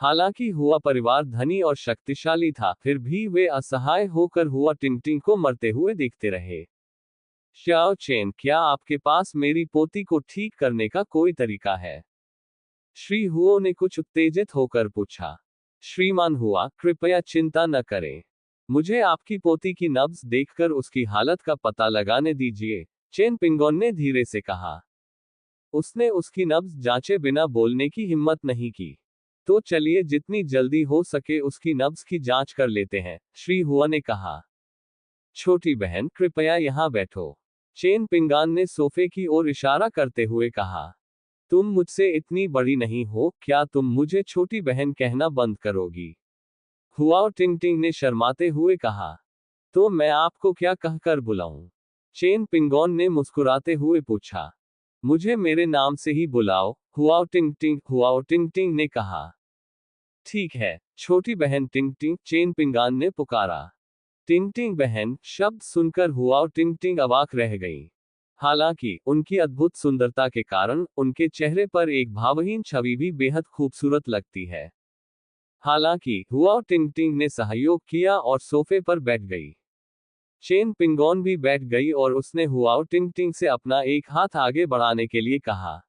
हालांकि हुआ परिवार धनी और शक्तिशाली था, फिर भी वे असहाय होकर हुआ टिंगटिंग को मरते हुए देखते रहे। श्याओ चेन, क्या आपके पास मेरी पोती को ठीक करने का कोई तरीका है? श्री हुओ ने कुछ उत्तेजित होकर पूछा। श्रीमान हुआ, कृपया चिंता न करें। मुझे आपकी पोती की नब्ज देखकर उसकी हालत का पता लगाने दीजिए, चेन पिंगोन ने धीरे से कहा। उसने उसकी नब्ज जांचे बिना बोलने की हिम्मत नहीं की। तो चलिए जितनी जल्दी हो सके उसकी नब्ज की जांच कर लेते हैं, श्री हुआ ने कहा। छोटी बहन, कृपया यहाँ बैठो, चेन पिंगान ने सोफे की ओर इशारा करते हुए कहा। तुम मुझसे इतनी बड़ी नहीं हो, क्या तुम मुझे छोटी बहन कहना बंद करोगी? हुआओ टिंगटिंग ने शर्माते हुए कहा। तो मैं आपको क्या कहकर बुलाऊं? चेन पिंगोन ने मुस्कुराते हुए पूछा। मुझे मेरे नाम से ही बुलाओ, हुआओ टिंगटिंग ने कहा। ठीक है, छोटी बहन टिंगटिंग, चेन पिंगान ने पुकारा। टिंगटिंग बहन शब्द सुनकर हुआओ टिंगटिंग अवाक रह गई। हालांकि उनकी अद्भुत सुंदरता के कारण उनके चेहरे पर एक भावहीन छवि भी बेहद खूबसूरत लगती है। हालांकि हुआओ टिंगटिंग ने सहयोग किया और सोफे पर बैठ गई। चेन पिंगोन भी बैठ गई और उसने हुआओ टिंगटिंग से अपना एक हाथ आगे बढ़ाने के लिए कहा।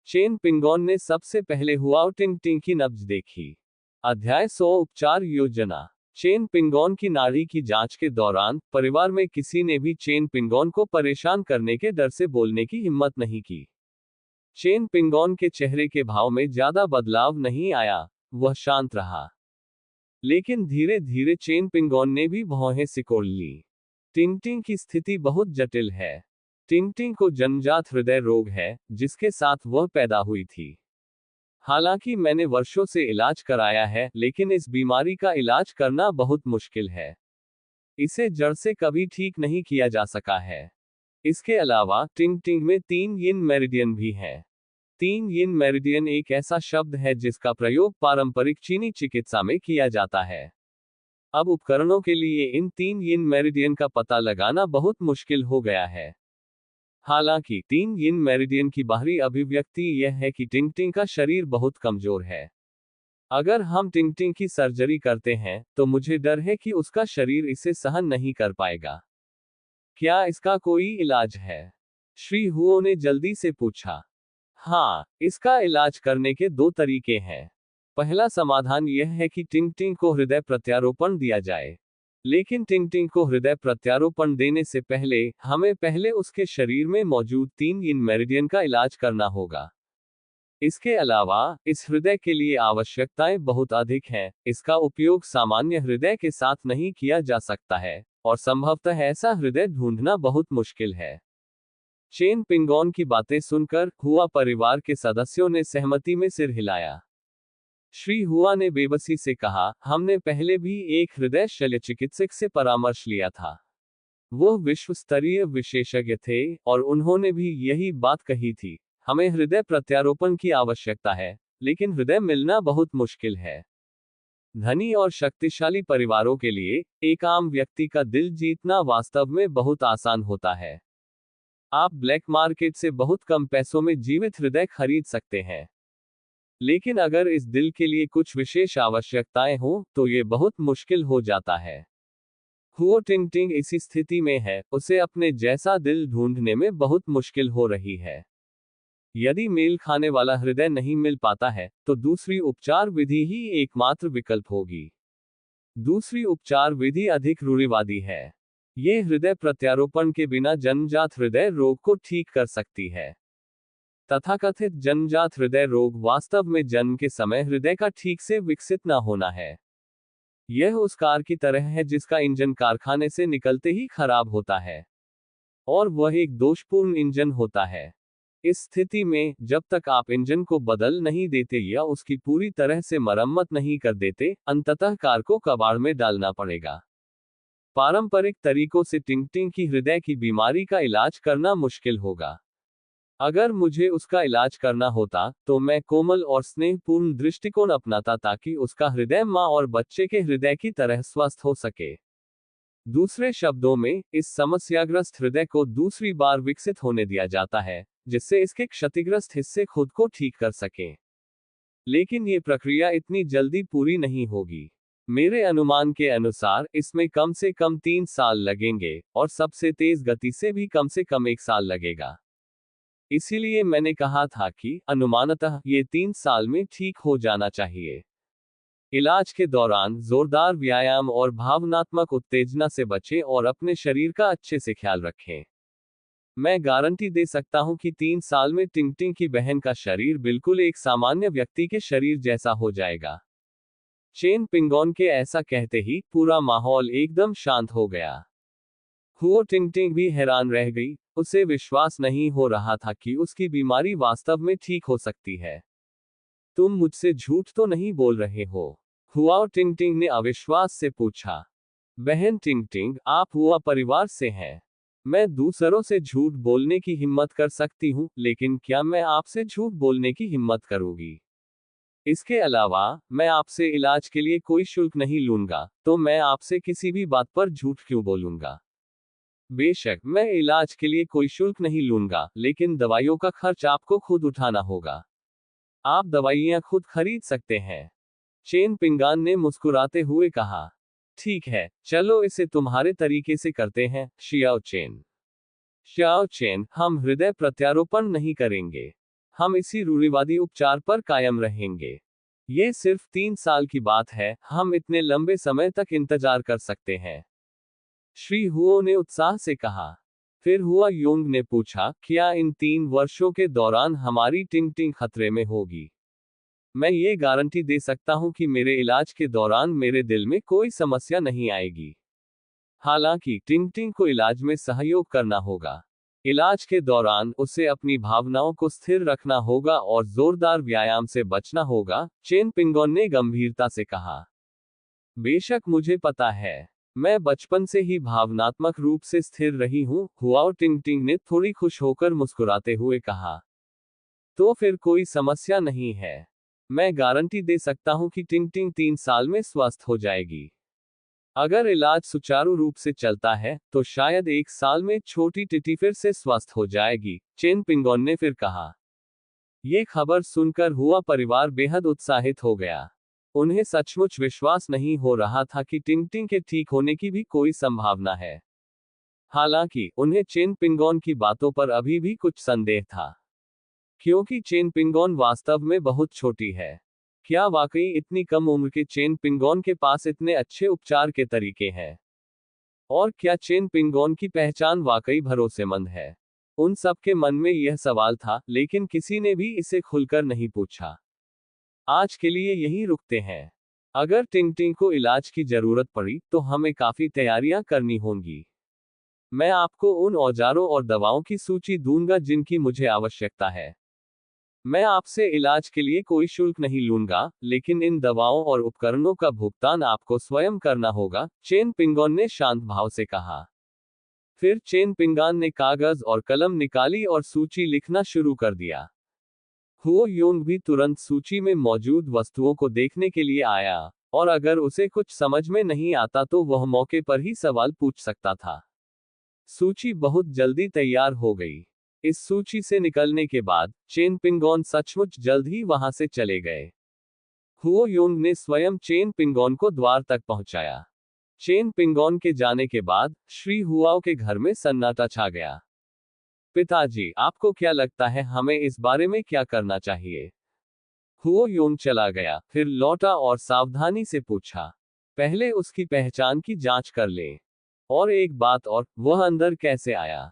चेन पिंगोन ने सबसे पहले हुआओ टिंगटिंग की नब्ज देखी। अध्याय 100 उपचार योजना। चेन पिंगोन की नाड़ी की जांच के दौरान परिवार में किसी ने भी चेन पिंगोन को परेशान करने के डर से बोलने की हिम्मत नहीं की। चेन पिंगोन के चेहरे के भाव में ज्यादा बदलाव नहीं आया, वह शांत रहा। लेकिन धीरे धीरे चेन पिंगोन ने भी भौहें सिकोड़ ली। टिंगटिंग की स्थिति बहुत जटिल है। टिंगटिंग को जन्मजात हृदय रोग है, जिसके साथ वह पैदा हुई थी। हालांकि मैंने वर्षों से इलाज कराया है, लेकिन इस बीमारी का इलाज करना बहुत मुश्किल है। इसे जड़ से कभी ठीक नहीं किया जा सका है। इसके अलावा टिंगटिंग में 3 यिन मेरिडियन भी हैं। 3 यिन मेरिडियन एक ऐसा शब्द है जिसका प्रयोग पारंपरिक चीनी चिकित्सा में किया जाता है। अब उपकरणों के लिए इन 3 यिन मेरिडियन का पता लगाना बहुत मुश्किल हो गया है। हालांकि 3 यिन मेरिडियन की बाहरी अभिव्यक्ति यह है कि टिंगटिंग का शरीर बहुत कमजोर है। अगर हम टिंगटिंग की सर्जरी करते हैं, तो मुझे डर है कि उसका शरीर इसे सहन नहीं कर पाएगा। क्या इसका कोई इलाज है? श्री हुओ ने जल्दी से पूछा। हाँ, इसका इलाज करने के 2 तरीके हैं। पहला समाधान यह है कि टिंगटिंग को हृदय प्रत्यारोपण दिया जाए। लेकिन टिंगटिंग को हृदय प्रत्यारोपण देने से पहले हमें पहले उसके शरीर में मौजूद 3 यिन मेरिडियन का इलाज करना होगा। इसके अलावा इस हृदय के लिए आवश्यकताएं बहुत अधिक हैं। इसका उपयोग सामान्य हृदय के साथ नहीं किया जा सकता है, और संभवतः ऐसा हृदय ढूंढना बहुत मुश्किल है। चेन पिंगोन की बातें सुनकर हुआ परिवार के सदस्यों ने सहमति में सिर हिलाया। श्री हुआ ने बेबसी से कहा, हमने पहले भी एक हृदय शल्य चिकित्सक से परामर्श लिया था। वो विश्व स्तरीय विशेषज्ञ थे और उन्होंने भी यही बात कही थी। हमें हृदय प्रत्यारोपण की आवश्यकता है, लेकिन हृदय मिलना बहुत मुश्किल है। धनी और शक्तिशाली परिवारों के लिए एक आम व्यक्ति का दिल जीतना वास्तव में बहुत आसान होता है। आप ब्लैक मार्केट से बहुत कम पैसों में जीवित हृदय खरीद सकते हैं। लेकिन अगर इस दिल के लिए कुछ विशेष आवश्यकताएं हों, तो ये बहुत मुश्किल हो जाता है। हुओ टिंगटिंग इसी स्थिति में है, उसे अपने जैसा दिल ढूंढने में बहुत मुश्किल हो रही है। यदि मेल खाने वाला हृदय नहीं मिल पाता है, तो दूसरी उपचार विधि ही एकमात्र विकल्प होगी। दूसरी उपचार विधि अधिक रूढ़िवादी है। ये हृदय प्रत्यारोपण के बिना जन्मजात हृदय रोग को ठीक कर सकती है। तथाकथित जन्मजात हृदय रोग वास्तव में जन्म के समय हृदय का ठीक से विकसित न होना है। यह उस कार की तरह है जिसका इंजन कारखाने से निकलते ही खराब होता है, और वह एक दोषपूर्ण इंजन होता है। इस स्थिति में जब तक आप इंजन को बदल नहीं देते या उसकी पूरी तरह से मरम्मत नहीं कर देते, अंततः कार को कबाड़ में डालना पड़ेगा। पारंपरिक तरीकों से टिंगटिंग की हृदय की बीमारी का इलाज करना मुश्किल होगा। अगर मुझे उसका इलाज करना होता तो मैं कोमल और स्नेहपूर्ण दृष्टिकोण अपनाता ताकि उसका हृदय माँ और बच्चे के हृदय की तरह स्वस्थ हो सके। दूसरे शब्दों में, इस समस्याग्रस्त हृदय को दूसरी बार विकसित होने दिया जाता है, जिससे इसके क्षतिग्रस्त हिस्से खुद को ठीक कर सकें। लेकिन ये प्रक्रिया इतनी जल्दी पूरी नहीं होगी। मेरे अनुमान के अनुसार इसमें कम से कम 3 साल लगेंगे, और सबसे तेज गति से भी कम से कम 1 साल लगेगा। इसीलिए मैंने कहा था कि अनुमानतः ये 3 साल में ठीक हो जाना चाहिए। इलाज के दौरान जोरदार व्यायाम और भावनात्मक उत्तेजना से बचें और अपने शरीर का अच्छे से ख्याल रखें। मैं गारंटी दे सकता हूं कि 3 साल में टिंग टिंग की बहन का शरीर बिल्कुल एक सामान्य व्यक्ति के शरीर जैसा हो जाएगा। चेन पिंगोन के ऐसा कहते ही पूरा माहौल एकदम शांत हो गया। हुओ टिंग टिंग भी हैरान रह गई। उसे विश्वास नहीं हो रहा था कि उसकी बीमारी वास्तव में ठीक हो सकती है। तुम मुझसे झूठ तो नहीं बोल रहे हो? हुआओ टिंग टिंग ने अविश्वास से पूछा। बहन टिंग टिंग, आप हुआ परिवार से हैं। मैं दूसरों से झूठ बोलने की हिम्मत कर सकती हूँ, लेकिन क्या मैं आपसे झूठ बोलने की हिम्मत करूंगी? इसके अलावा, मैं आपसे इलाज के लिए कोई शुल्क नहीं लूंगा, तो मैं आपसे किसी भी बात पर झूठ क्यों बोलूंगा? बेशक मैं इलाज के लिए कोई शुल्क नहीं लूंगा, लेकिन दवाइयों का खर्च आपको खुद उठाना होगा। आप दवाइयां खुद खरीद सकते हैं। चेन पिंगान ने मुस्कुराते हुए कहा। ठीक है, चलो इसे तुम्हारे तरीके से करते हैं, शियाओ चेन। शियाओ चेन, हम हृदय प्रत्यारोपण नहीं करेंगे। हम इसी रूढ़िवादी उपचार पर कायम रहेंगे। ये सिर्फ 3 साल की बात है, हम इतने लंबे समय तक इंतजार कर सकते हैं। श्री हुओ ने उत्साह से कहा। फिर हुआ योंग ने पूछा, क्या इन 3 वर्षों के दौरान हमारी टिंग टिंग खतरे में होगी? मैं ये गारंटी दे सकता हूं कि मेरे इलाज के दौरान मेरे दिल में कोई समस्या नहीं आएगी। हालांकि टिंग टिंग को इलाज में सहयोग करना होगा। इलाज के दौरान उसे अपनी भावनाओं को स्थिर रखना होगा और जोरदार व्यायाम से बचना होगा, चेन पिंगोन ने गंभीरता से कहा। बेशक मुझे पता है। मैं बचपन से ही भावनात्मक रूप से स्थिर रही हूं, हुआओ टिंग टिंग ने थोड़ी खुश होकर मुस्कुराते हुए कहा। तो फिर कोई समस्या नहीं है। मैं गारंटी दे सकता हूं कि टिंग टिंग 3 साल में स्वस्थ हो जाएगी। अगर इलाज सुचारू रूप से चलता है, तो शायद 1 साल में छोटी टिटी फिर से स्वस्थ हो जाएगी, चेन पिंगोन ने फिर कहा। ये खबर सुनकर हुआ परिवार बेहद उत्साहित हो गया। उन्हें सचमुच विश्वास नहीं हो रहा था कि टिंग टिंग के ठीक होने की भी कोई संभावना है। हालांकि उन्हें चेन पिंगोन की बातों पर अभी भी कुछ संदेह था, क्योंकि चेन पिंगोन वास्तव में बहुत छोटी है। क्या वाकई इतनी कम उम्र के चेन पिंगोन के पास इतने अच्छे उपचार के तरीके हैं? और क्या चेन पिंगोन की पहचान वाकई भरोसेमंद है? उन सबके मन में यह सवाल था, लेकिन किसी ने भी इसे खुलकर नहीं पूछा। आज के लिए यहीं रुकते हैं। अगर टिंग टिंग को इलाज की जरूरत पड़ी, तो हमें काफी तैयारियां करनी होंगी। मैं आपको उन औजारों और दवाओं की सूची दूंगा जिनकी मुझे आवश्यकता है। मैं आपसे इलाज के लिए कोई शुल्क नहीं लूंगा, लेकिन इन दवाओं और उपकरणों का भुगतान आपको स्वयं करना होगा, चेन पिंगोन ने शांत भाव से कहा। फिर चेन पिंगान ने कागज और कलम निकाली और सूची लिखना शुरू कर दिया। हुओ योंग भी तुरंत सूची में मौजूद वस्तुओं को देखने के लिए आया, और अगर उसे कुछ समझ में नहीं आता तो वह मौके पर ही सवाल पूछ सकता था। सूची बहुत जल्दी तैयार हो गई। इस सूची से निकलने के बाद चेन पिंगोन सचमुच जल्द ही वहां से चले गए। हुओ योंग ने स्वयं चेन पिंगोन को द्वार तक पहुंचाया। चेन पिंगोन के जाने के बाद श्री हुआओ के घर में सन्नाटा छा गया। पिताजी, आपको क्या लगता है हमें इस बारे में क्या करना चाहिए? हुओ योंग चला गया, फिर लौटा और सावधानी से पूछा। पहले उसकी पहचान की जांच कर लें। और एक बात और, वह अंदर कैसे आया?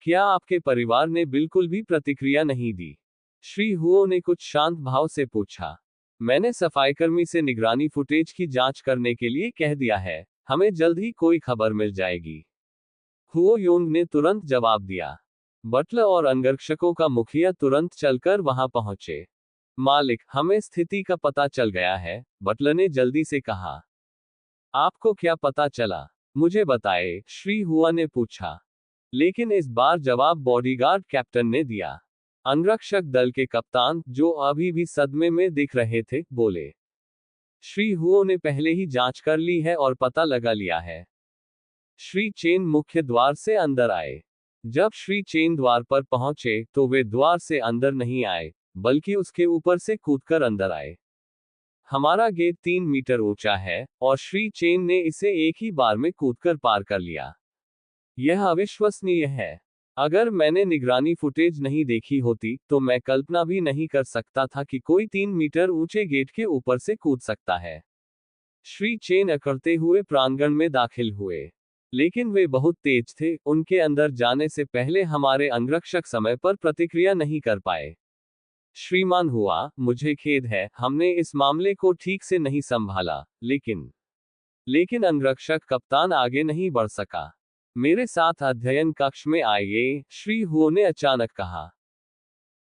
क्या आपके परिवार ने बिल्कुल भी प्रतिक्रिया नहीं दी? श्री हुओ ने कुछ शांत भाव से पूछा। मैंने सफाईकर्मी से निगरानी फुटेज की जांच करने के लिए कह दिया है, हमें जल्द ही कोई खबर मिल जाएगी। हुओ योंग ने तुरंत जवाब दिया। बटलर और अंगरक्षकों का मुखिया तुरंत चलकर वहां पहुंचे। मालिक, हमें स्थिति का पता चल गया है, बटलर ने जल्दी से कहा। आपको क्या पता चला? मुझे बताए, श्री हुआ ने पूछा। लेकिन इस बार जवाब बॉडीगार्ड कैप्टन ने दिया। अंगरक्षक दल के कप्तान, जो अभी भी सदमे में दिख रहे थे, बोले। श्री हुओ ने पहले ही जांच कर ली है और पता लगा लिया है। श्री चेन मुख्य द्वार से अंदर आए। जब श्री चेन द्वार पर पहुंचे तो वे द्वार से अंदर नहीं आए, बल्कि उसके ऊपर से कूदकर अंदर आए। हमारा गेट 3 मीटर ऊंचा है, और श्री चेन ने इसे एक ही बार में कूदकर पार कर लिया। यह अविश्वसनीय है। अगर मैंने निगरानी फुटेज नहीं देखी होती, तो मैं कल्पना भी नहीं कर सकता था कि कोई 3 मीटर ऊंचे गेट के ऊपर से कूद सकता है। श्री चेन अकड़ते हुए प्रांगण में दाखिल हुए। लेकिन वे बहुत तेज थे, उनके अंदर जाने से पहले हमारे अंगरक्षक समय पर प्रतिक्रिया नहीं कर पाए। श्रीमान हुआ, मुझे खेद है, हमने इस मामले को ठीक से नहीं संभाला, लेकिन अंगरक्षक कप्तान आगे नहीं बढ़ सका। मेरे साथ अध्ययन कक्ष में आइए, श्री हुओ ने अचानक कहा।